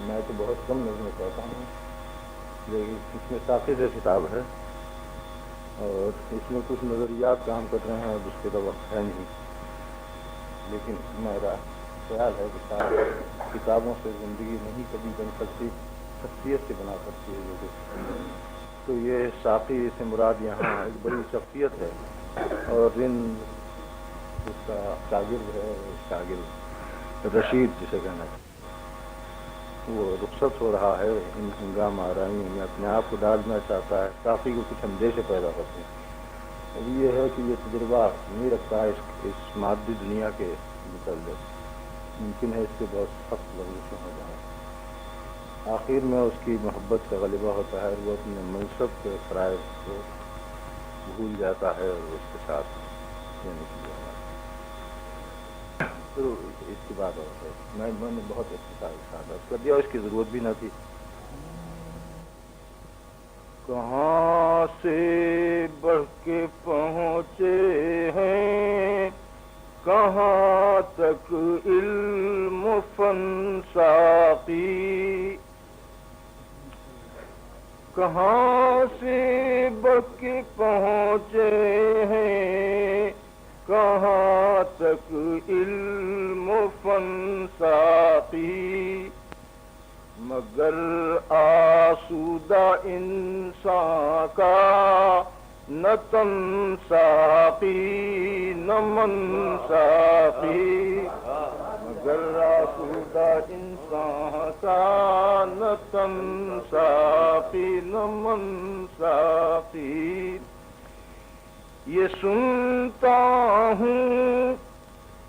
میں تو بہت کم نظمیں پڑھتا ہوں، لیکن اس میں ساقی سے کتاب ہے اور اس میں کچھ نظریات کام کر رہے ہیں اور اس کے تو وقت ہے نہیں، لیکن میرا خیال ہے کہ کتابوں سے زندگی نہیں کبھی بن سکتی، شخصیت سے بنا سکتی ہے جو تو یہ ساقی سے مراد یہاں ایک بڑی شخصیت ہے اور اس کا شاگرد ہے، رشید جسے کہنا ہے، وہ رخصت ہو رہا ہے، ہنگام آ رہا ہے، اپنے آپ کو ڈالنا چاہتا ہے، ساقی کو کچھ اندیشے پیدا کرتے ہیں۔ اب یہ ہے کہ یہ تجربہ نہیں رکھتا ہے اس مادی دنیا کے متعلق، ممکن ہے اس سے بہت سخت لغزشیں ہو جائیں، آخر میں اس کی محبت کا غلبہ ہوتا ہے اور وہ اپنے منصب کے فرائض کو بھول جاتا ہے اور اس کے ساتھ دینے کی تو اس کی بات اور ہے، میں نے بہت اختصار کر دیا، اس کی ضرورت بھی نہ تھی۔ کہاں سے بڑھ کے پہنچے ہیں، کہاں تک علم فن ساقی، کہاں سے بڑھ کے پہنچے ہیں، کہاں تک علم فن ساقی، مگر آسودہ انسان کا نہ تن ساقی نہ من ساقی، مگر آسودہ انسان کا نہ تن ساقی نہ من ساقی، یہ سنتا ہوں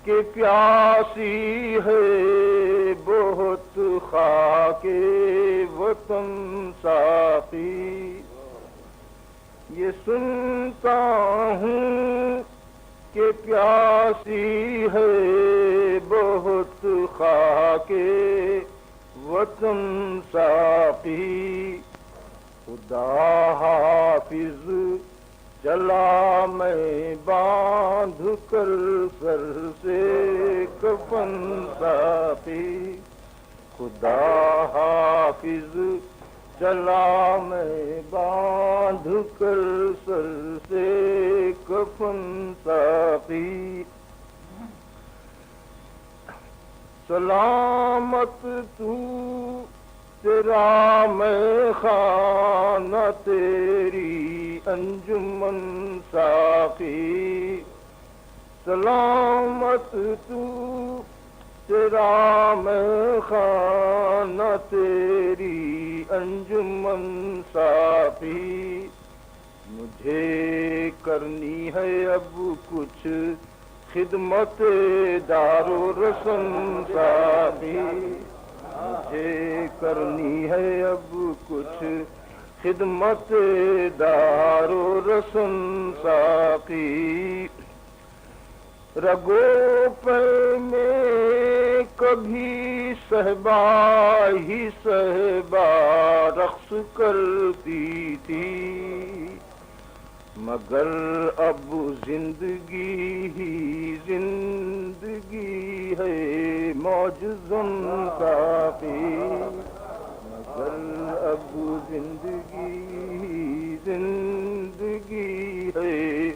کہ پیاسی ہے بہت خاک وطن ساقی، یہ سنتا ہوں کہ پیاسی ہے بہت خاک وطن ساقی، خدا حافظ چلا میں باندھ کر سر سے کفن ساقی، خدا حافظ چلا میں باندھ کر سر سے کفن ساقی، سلامت تو تیرا میں خانہ تیری انجمن ساقی، سلامت تو تیرا میں خانہ تیری انجمن ساقی، مجھے کرنی ہے اب کچھ خدمت دار و رسن ساقی، مجھے کرنی ہے اب کچھ خدمت دار و رسن ساقی، رگو پہ میں کبھی صحبا ہی صحبا رقص کرتی تھی، مگر اب زندگی ہی زندگی ہے موج زن ساقی، مگر اب زندگی ہی زندگی ہے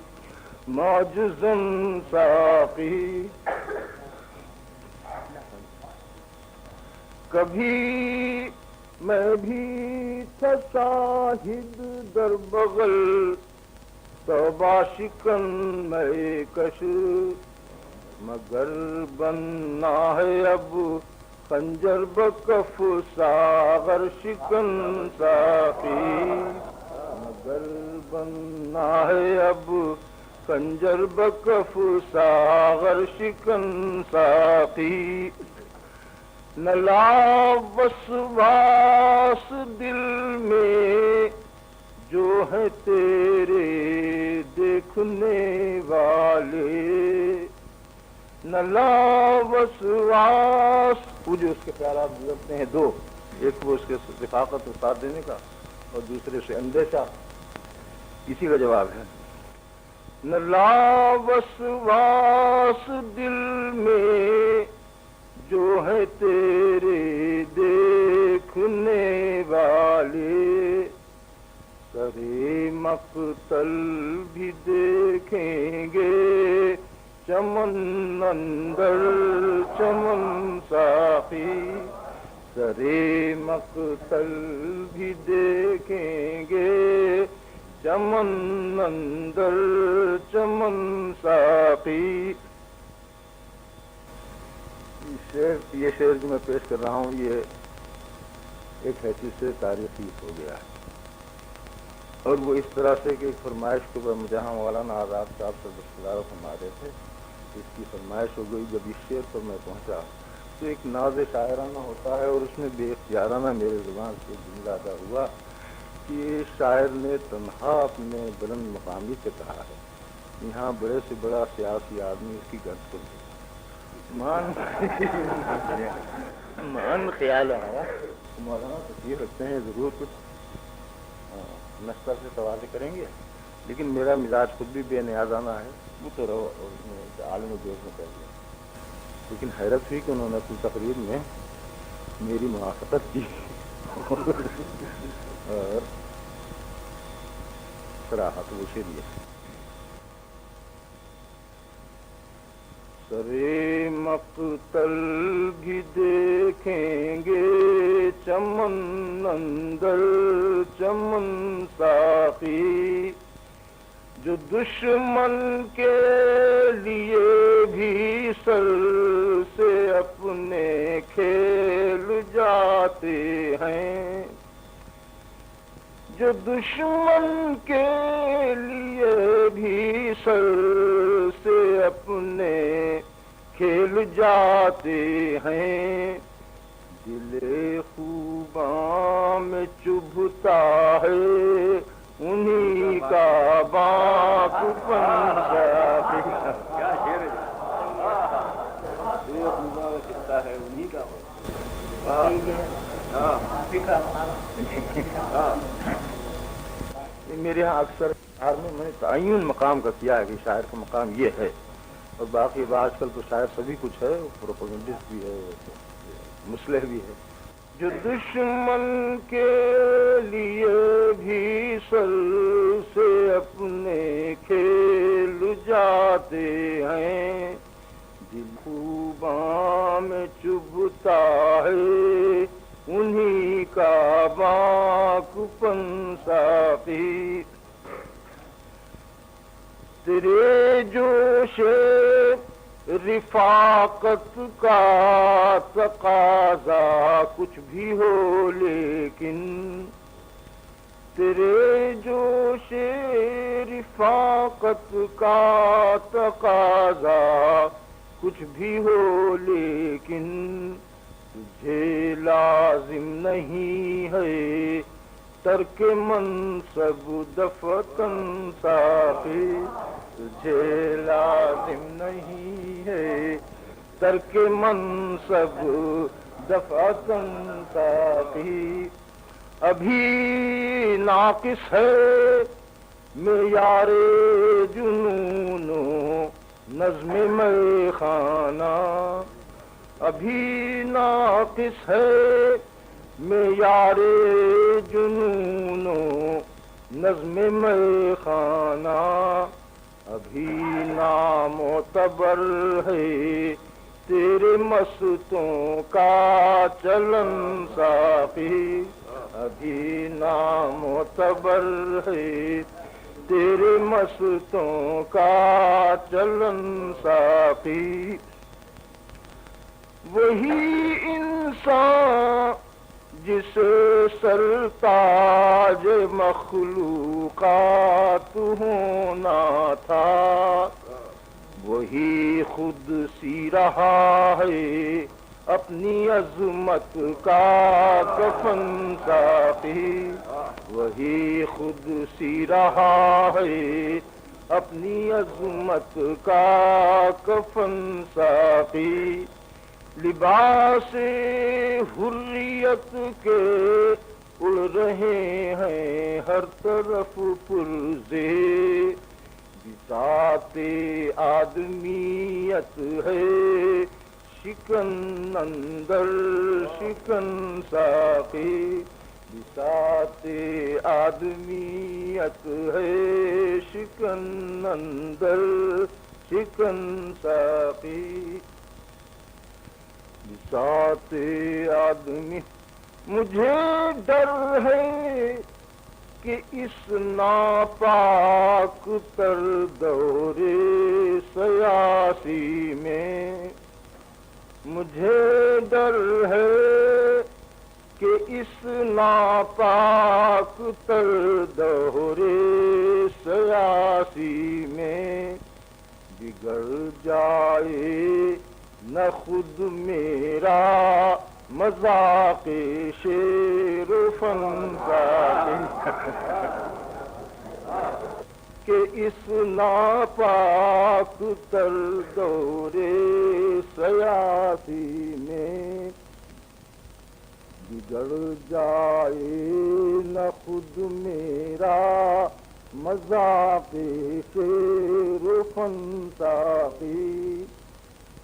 موج زن ساقی، کبھی میں بھی تھا شاہد در بغل توبہ شکن میں کش، مگر بننا ہے اب خنجر بکف ساغر شکن ساقی، مگر بننا ہے اب خنجر بکف ساغر شکن ساقی، نہ لا وسواس دل میں جو ہے تیرے دیکھنے والے، نہ لا وسواس، وہ جو اس کے خیالات گزرتے ہیں دو، ایک وہ اس کے رفاقت کو ساتھ دینے کا اور دوسرے سے اندیشہ، اسی کا جواب ہے، نہ لا وسواس دل میں جو ہے تیرے دیکھنے مقتل بھی دیکھیں گے، چمن اندر چمن ساقی، سرے مقتل بھی دیکھیں گے، چمن اندر چمن ساقی۔ یہ شعر جو میں پیش کر رہا ہوں یہ ایک حیثیت سے تاریخی ہو گیا ہے، اور وہ اس طرح سے کہ ایک فرمائش کو جہاں مولانا آزاد صاحب سے دستگار فرما رہے تھے، اس کی فرمائش ہو گئی۔ جب اس شعر پر میں پہنچا تو ایک ناز شاعرانہ ہوتا ہے، اور اس میں بے اختیارانہ میرے زبان سے جملہ ادا ہوا کہ شاعر نے تنہا اپنے بلند مقامی سے کہا ہے، یہاں بڑے سے بڑا سیاسی آدمی اس کی گرد کو نہیں۔ مان خیال آیا مولانا تصویر رکھتے ہیں، ضرور کچھ نشتر سے سوال کریں گے، لیکن میرا مزاج خود بھی بے نیازانہ ہے، وہ تو عالم جوش میں کر دیا۔ لیکن حیرت ہوئی کہ انہوں نے اپنی تقریر میں میری موافقت کی اور صراحت وہ شعر ہے۔ سرے مقتل بھی دیکھیں گے، چمن اندر چمن ساقی، جو دشمن کے لیے بھی سر سے اپنے کھیل جاتے ہیں، جو دشمن کے لیے بھی سر سے اپنے کھیل جاتے ہیں، دل خوباں میں چبھتا ہے انہی کا باپ پنجابی۔ کیا شعر ہے، دل خوباں میں چبھتا ہے انہی کا میرے یہاں اکثر میں نے تعین مقام کا کیا ہے کہ شاعر کا مقام یہ ہے، اور باقی آج کل تو شاعر سبھی کچھ ہے، پروپیگنڈسٹ بھی ہے، مصلح بھی ہے۔ جو دشمن کے لیے بھی سر سے اپنے کھیل جاتے ہیں، دل خوباں میں چبھتا ہے انہی کا باک پن ساقی، تیرے جوش رفاقت کا تقاضا کچھ بھی ہو، لیکن تیرے جوش رفاقت کا تقاضا کچھ بھی ہو، لیکن تجھے لازم نہیں ہے ترک منصب دفتن ساقی، تجھے لازم نہیں ہے ترک منصب دفتن ساقی، ابھی ناقص ہے معیار جنون و نظم میں خانہ، ابھی ناقص ہے معیار جنون و نظم میں خانہ، ابھی نامعتبر ہے تیرے مستوں کا چلن ساقی، ابھی نامعتبر ہے تیرے مستوں کا چلن ساقی، وہی انسان جسے سرتاج مخلوقات ہونا تھا، وہی خود سی رہا ہے اپنی عظمت کا کفن ساقی، وہی خود سی رہا ہے اپنی عظمت کا کفن ساقی، لباس حریت کے اڑ رہے ہیں ہر طرف پرزے، بساط آدمیت ہے شکن اندر شکن ساقی، بساط آدمیت ہے شکن اندر شکن ساقی، بساط آدمی مجھے ڈر ہے کہ اس ناپاک تر دور سیاسی میں، مجھے ڈر ہے کہ اس ناپاک تر دور سیاسی میں بگڑ جائے نہ خود میرا مذاق شیر و فن کا، کہ اس ناپاک تر دور سیاسی میں بگڑ جائے نہ خود میرا مذاق شیر و فن ساقی،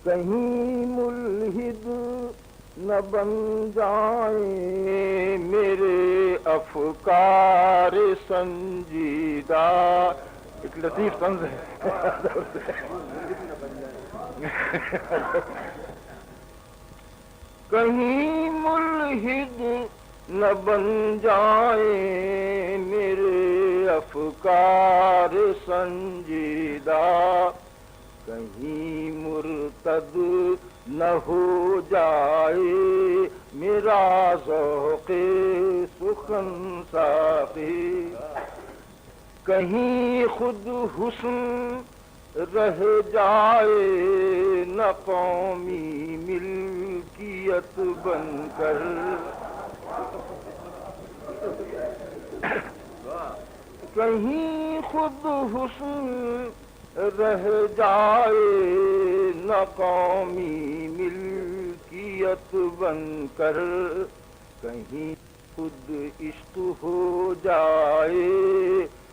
کہیں ملحد نہ بن جائیں میرے افکار سنجیدہ، ایک لطیف طنز ہے، کہیں ملحد نہ بن جائیں میرے افکار سنجیدہ، کہیں مرتد نہ ہو جائے میرا ذوق سخن ساقی، کہیں خود حسن رہ جائے نہ قومی ملکیت بن کر، کہیں خود حسن رہ جائے نہ قومی ملکیت بن کر، کہیں خود عشق ہو جائے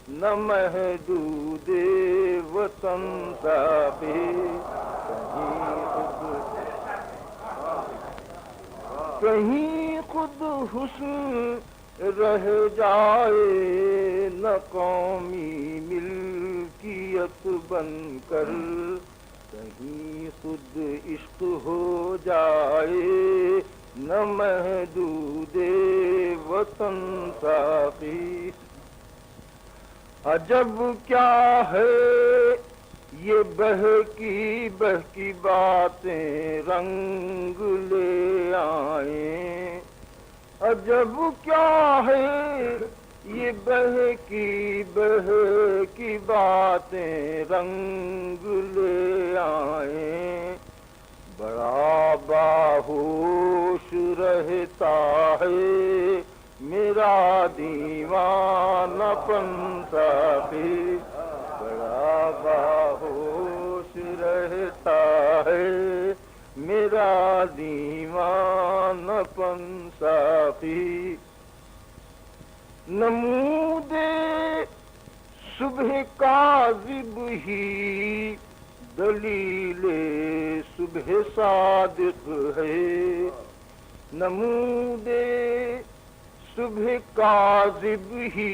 نہ محدود وطن ساقی، کہیں خود حسن رہ جائے نہ قومی ملکیت بن کر، کہیں خود عشق ہو جائے نہ محدود وطن ساقی، عجب کیا ہے یہ بہکی بہکی باتیں رنگ لے آئیں، عجب کیا ہے یہ بہکی بہکی باتیں رنگ لے آئیں، بڑا باہوش رہتا ہے میرا دیوانہ پن ساقی، بڑا باہوش رہتا ہے میرا دیوانہ پن ساقی، نمود صبح کاذب ہی دلیل صبح صادق ہے، نمود صبح کاذب ہی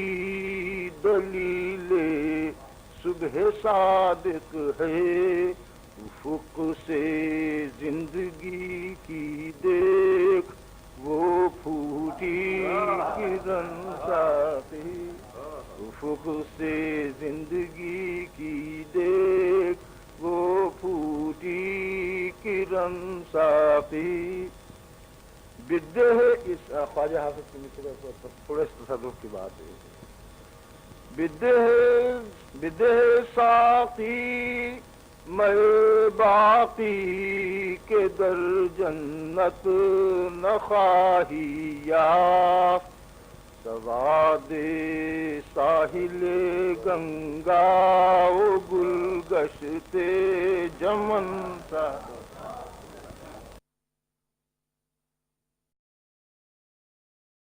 دلیل صبح صادق ہے، افق سے زندگی کی دیکھ وہ پھوٹی کرن ساقی، افق سے زندگی کی دیکھ وہ پھوٹی کرن ساقی، بدہ اس خواجہ حافظ کی مصرع پر تھوڑے تصرف کی بات ہے، بدہ ساقی میں باقی کے در جنت نخواہی یافت، سواد ساحل گنگا و گل گشت جمن سا